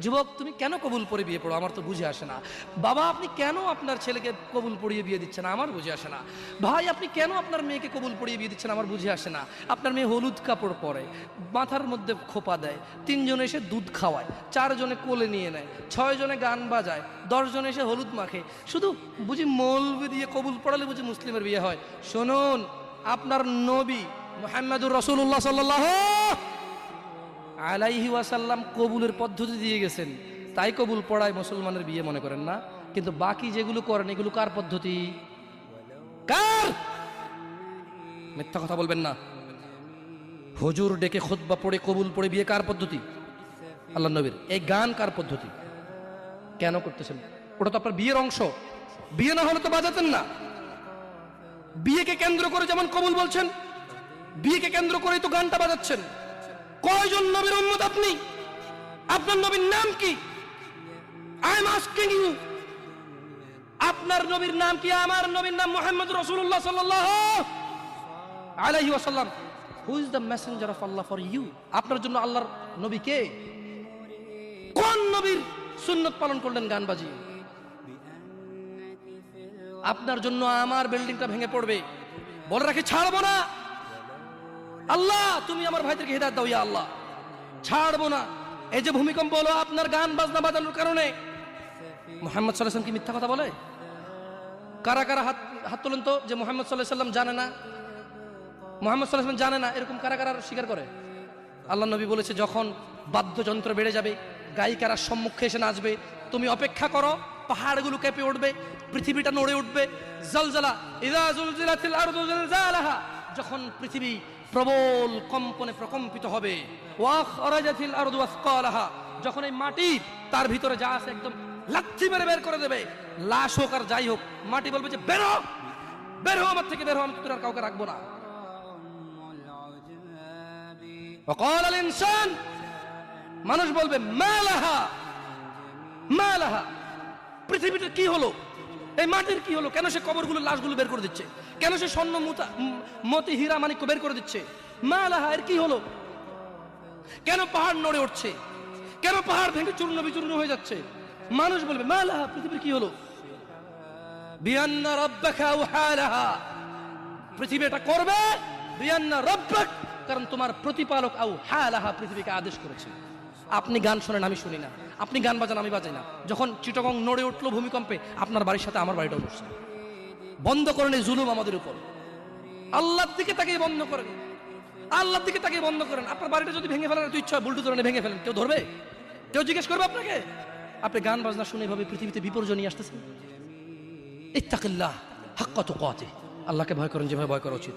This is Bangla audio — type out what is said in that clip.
যুবক তুমি কেন কবুল পড়ে বিয়ে পড়ো, আমার তো বুঝে আসে না। বাবা আপনি কেন আপনার ছেলেকে কবুল পড়িয়ে বিয়ে দিচ্ছেন, আমার বুঝে আসে না। ভাই আপনি কেন আপনার মেয়েকে কবুল পড়িয়ে বিয়ে দিচ্ছেন, আমার বুঝে আসে না। আপনার মেয়ে হলুদ কাপড় পরে, মাথার মধ্যে খোপা দেয়, 3 জন এসে দুধ খাওয়ায়, 4 জনে কোলে নিয়ে নেয়, 6 জনে গান বাজায়, 10 জন এসে হলুদ মাখে, শুধু বুঝি মৌলবি দিয়ে কবুল পড়ালে বুঝি মুসলিমের বিয়ে হয়। শুনুন, আপনার নবী মুহাম্মদুর রাসূলুল্লাহ সাল্লাল্লাহু আলাইহি ওয়াসাল্লাম কবুলের পদ্ধতি দিয়ে গেছেন, তাই কবুল পড়ায় মুসলমানের বিয়ে মনে করেন না। কিন্তু বাকি যেগুলো করেন এগুলো কার পদ্ধতি? কার? মিথ্যা কথা বলবেন না। হুজুর ডেকে খুতবা পড়ে কবুল পড়ে বিয়ে কার পদ্ধতি? আল্লাহর নবীর। এই গান কার পদ্ধতি? কেন করতেছেন? ওটা তো আপনার বিয়ের অংশ। বিয়ে না হলে তো বাজাতেন না। বিয়েকে কেন্দ্র করে যেমন কবুল বলছেন, বিয়েকে কেন্দ্র করেই তো গানটা বাজাচ্ছেন। কয়জন নবীর উম্মত আপনি? আপনার নবীর নাম কি? আই এম আস্কিং ইউ, আপনার নবীর নাম কি? আমার নবীর নাম মুহাম্মদ রাসূলুল্লাহ সাল্লাল্লাহু আলাইহি ওয়াসাল্লাম। Who is the messenger of Allah for you? আপনার জন্য আল্লাহর নবী কে? কোন নবীর সুন্নত পালন করলেন গান বাজিয়ে? আপনার জন্য আমার বিল্ডিংটা ভেঙে পড়বে, বলে রাখি ছাড়বো না। আল্লাহ তুমি আমার ভাইদেরকে হিদায়াত দাও ইয়া আল্লাহ, ছাড়বো না। এই যে ভূমিকম্প হলো আপনার গান বাজনা বাজানোর কারণে। মুহাম্মদ সাল্লাল্লাহু আলাইহি ওয়াসাল্লাম কি মিথ্যা কথা বলে? কারা কারা হাত তোলেন তো যে মুহাম্মদ সাল্লাল্লাহু আলাইহি ওয়াসাল্লাম জানে না, মুহাম্মদ সাল্লাল্লাহু আলাইহি ওয়াসাল্লাম জানে না, এরকম কারা কারা স্বীকার করে? আল্লাহ নবী বলেছে যখন বাদ্যযন্ত্র বেড়ে যাবে, গায়িকারা সম্মুখে এসে নাচবে, তুমি অপেক্ষা করো, পাহাড়গুলো কেঁপে উঠবে, পৃথিবীটা নড়ে উঠবে। জালজালা ইযা জুলজিলাতিল আরদু জিলজালাহা, যখন পৃথিবী প্রবল কম্পনে প্রকম্পিত হবে। ওয়া খরাজাতিল আরদু আসকালাহা, যখন এই মাটি তার ভিতরে যা আছে একদম লাথি মেরে বের করে দেবে, লাশ হোক আর যাই হোক, মাটি বলবে যে বের হও, বের হও আমার থেকে, বের হও, আমি তোর আর কাউকে রাখবো না। وقال الانسان, মানুষ বলবে মালাহা মালাহা, পৃথিবীটা কি হলো, এই মাটির কি হলো, কেন সে কবরগুলো লাশগুলো বের করে দিচ্ছে, কেন সে স্বর্ণ মতি হীরা মানিক্য বের করে দিচ্ছে, মালাহা এর কি হলো, কেন পাহাড় নড়ে উঠছে, কেন পাহাড় ভেঙে চূর্ণ বিচূর্ণ হয়ে যাচ্ছে। মানুষ বলবে মালাহা, পৃথিবীর কি হলো, বিআন্না রাব্বাকা আওহালাহা, পৃথিবী এটা করবে, বিআন্না রাব্বাক, কারণ তোমার প্রতিপালক আওহালাহা পৃথিবীকে আদেশ করেছে। আপনি গান শোনেন, আমি শুনি না, আপনি গান বাজান, আমি বাজাই না। যখন চিটাগং নড়ে উঠলো ভূমিকম্পে, আপনার বাড়ির সাথে আমার বাড়িটাও নড়ছে। বন্ধ করেন এই জুলুম আমাদের উপর। আল্লাহর দিকে তাকিয়ে বন্ধ করেন, আল্লাহর দিকে তাকিয়ে বন্ধ করেন। আপনার বাড়িটা যদি ভেঙে ফেলেন, ইচ্ছা হয় বুলডোজার এনে ভেঙে ফেলেন, কেউ ধরবে? কেউ জিজ্ঞেস করবে আপনাকে? আপনি গান বাজনা শুনে এভাবে পৃথিবীতে বিপর্যয় নিয়ে আসতেছেন। ইত্তাকিল্লাহ হাক্কা তুকাতিহ, আল্লাহকে ভয় করেন যেভাবে ভয় করা উচিত।